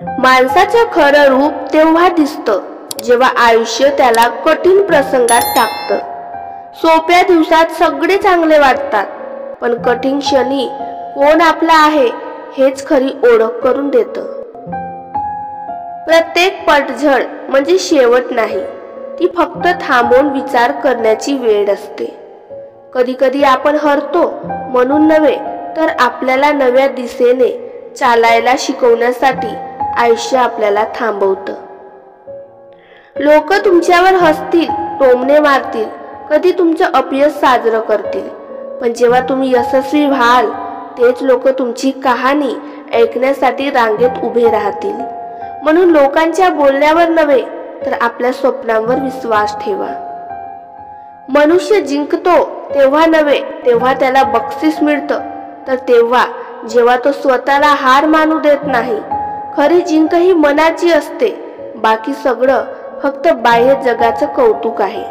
माणसाचं खरं रूप तेव्हा दिसतं जेव्हा आयुष्य त्याला कठीण प्रसंगात टाकतं. सोप्या दिवसात सगळे चांगले वाटतात, पण कठीण क्षणी कोण आपला आहे हेच खरी ओळख करून देतं. प्रत्येक पडझड म्हणजे शेवट नाही, ती फक्त थांबून विचार करण्याची वेळ असते. कधी कधी आपण हरतो म्हणून नव्हे, तर आपल्याला नव्या दिशेने चालायला शिकवण्यासाठी आयुष्य आपल्याला थांबवतं. लोक तुमच्यावर हसतील, टोमणे मारतील, कधी तुमचं अपयश साजरं करतील, पण जेव्हा तुम्ही यशस्वी व्हाल तेच लोक तुमची कहाणी ऐकण्यासाठी रांगेत उभे राहतील. म्हणून लोकांच्या बोलण्यावर नव्हे, तर आपल्या स्वप्नांवर विश्वास ठेवा. मनुष्य जिंकतो तेव्हा नव्हे तेव्हा त्याला बक्षीस मिळतं, तर तेव्हा जेव्हा तो स्वतःला हार मानू देत नाही. खरी जिंक ही मनाची असते, बाकी सगळं फक्त बाह्य जगाचं कौतुक आहे.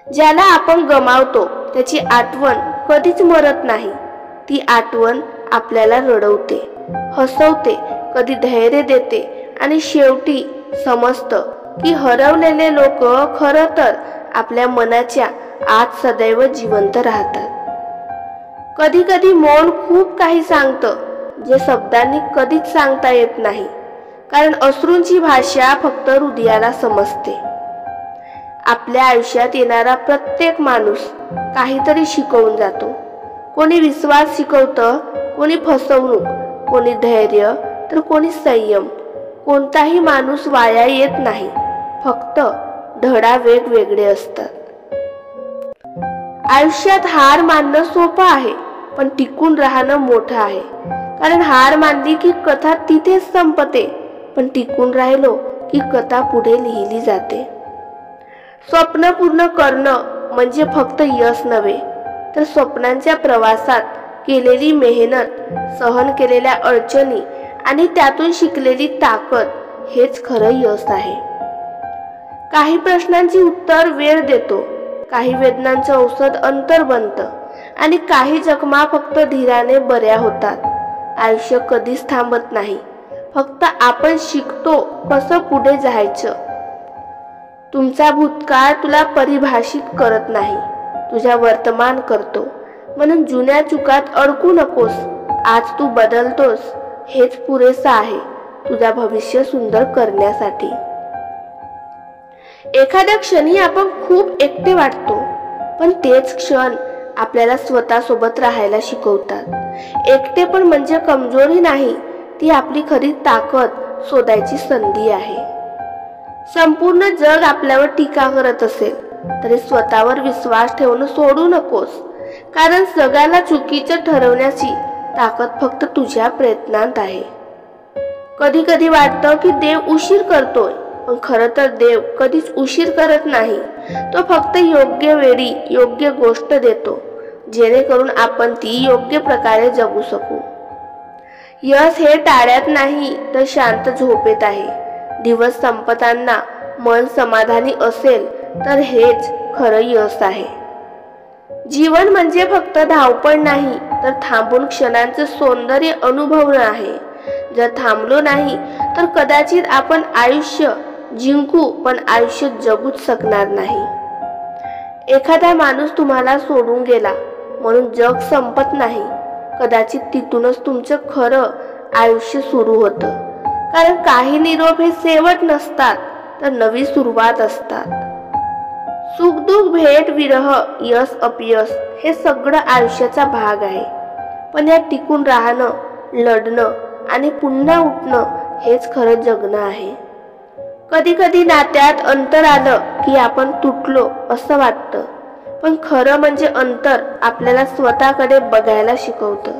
ज्याला आपण गमावतो त्याची आठवण कधीच मरत नाही. ती आठवण आपल्याला रडवते, हसवते, कधी धैर्य देते आणि शेवटी समजतं की हरवलेले लोक खरं तर आपल्या मनाच्या आत सदैव जिवंत राहतात. कधी कधी मौन खूप काही सांगतं, जे शब्दांनी कधीच सांगता येत नाही, कारण अश्रूंची भाषा फक्त हृदयाला समजते. आपल्या आयुष्यात येणारा प्रत्येक माणूस काहीतरी शिकवून जातो. कोणी विश्वास शिकवतं, कोणी फसवणूक, कोणी धैर्य, तर कोणी संयम. कोणताही माणूस वाया येत नाही, फक्त धडा वेगवेगळे असतात. आयुष्यात हार मानणं सोपं आहे, पण टिकून राहणं मोठं आहे. कारण हार मानली की कथा तिथेच संपते, पण टिकून राहिलो की कथा पुढे लिहिली जाते. स्वप्न पूर्ण करणं म्हणजे फक्त यश नव्हे, तर स्वप्नांच्या प्रवासात केलेली मेहनत, सहन केलेल्या अडचणी आणि त्यातून शिकलेली ताकद हेच खरं यश आहे. काही प्रश्नांची उत्तर वेळ देतो, काही वेदनांचं औषध अंतर बनतं आणि काही जखमा फक्त धीराने बऱ्या होतात. आयुष्य कधीच थांबत नाही, फक्त आपण शिकतो कसं पुढे जायचं. तुमचा भूतकाळ तुला परिभाषित करत नाही, तुझ्या वर्तमान करतो. म्हणून जुन्या चुकात अडकू नकोस. आज तू बदलतोस हेच पुरेसं आहे तुझा भविष्य सुंदर करण्यासाठी. एखाद्या क्षणी आपण खूप एकटे वाटतो, पण तेच क्षण आपल्याला स्वतःसोबत राहायला शिकवतात. एकटेपण म्हणजे कमजोरी नाही, ती आपली खरी ताकद शोधायची संधी आहे. संपूर्ण जग आपल्यावर टीका करत असेल तरी स्वतःवर विश्वास ठेवणं सोडू नकोस, कारण जगाला चुकीचं ठरवण्याची ताकद फक्त तुझ्या प्रयत्नात आहे. कधी कधी वाटतं की देव उशीर करतोय, पण खरं तर देव कधीच उशीर करत नाही. तो फक्त योग्य वेळी योग्य गोष्ट देतो, जेणेकरून आपण ती योग्य प्रकारे जगू शकू. यश हे टाळ्यात नाही, तर शांत झोपेत आहे. दिवस संपताना मन समाधानी असेल तर हेच खरं यश आहे. जीवन म्हणजे फक्त धावपळ नाही, तर थांबून क्षणांचं सौंदर्य अनुभवणं आहे. जर थांबलो नाही तर कदाचित आपण आयुष्य जिंकू, पण आयुष्य जगूच शकणार नाही. एखादा माणूस तुम्हाला सोडून गेला म्हणून जग संपत नाही. कदाचित तिथूनच तुमचं खरं आयुष्य सुरू होतं. कारण काही निरोप हे शेवट नसतात, तर नवी सुरुवात असतात. सुखदुःख, भेट, विरह, यश, अपयश हे सगळं आयुष्याचा भाग आहे. पण यात टिकून राहणं, लढणं आणि पुन्हा उठणं हेच खरं जगणं आहे. कधी कधी नात्यात अंतर आलं की आपण तुटलो असं वाटतं, पण खरं म्हणजे अंतर आपल्याला स्वतःकडे बघायला शिकवतं.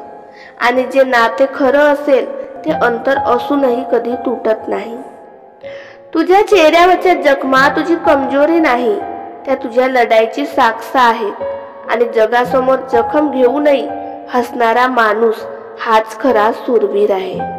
आणि जे नाते खरं असेल ते अंतर असूनही कधी तुटत नाही. तुझ्या चेहऱ्यावरच्या जखमा तुझी कमजोरी नाही, त्या तुझ्या लढाईची साक्ष आहेत. आणि जगासमोर जखम घेऊनही हसणारा माणूस हाच खरा शूरवीर आहे.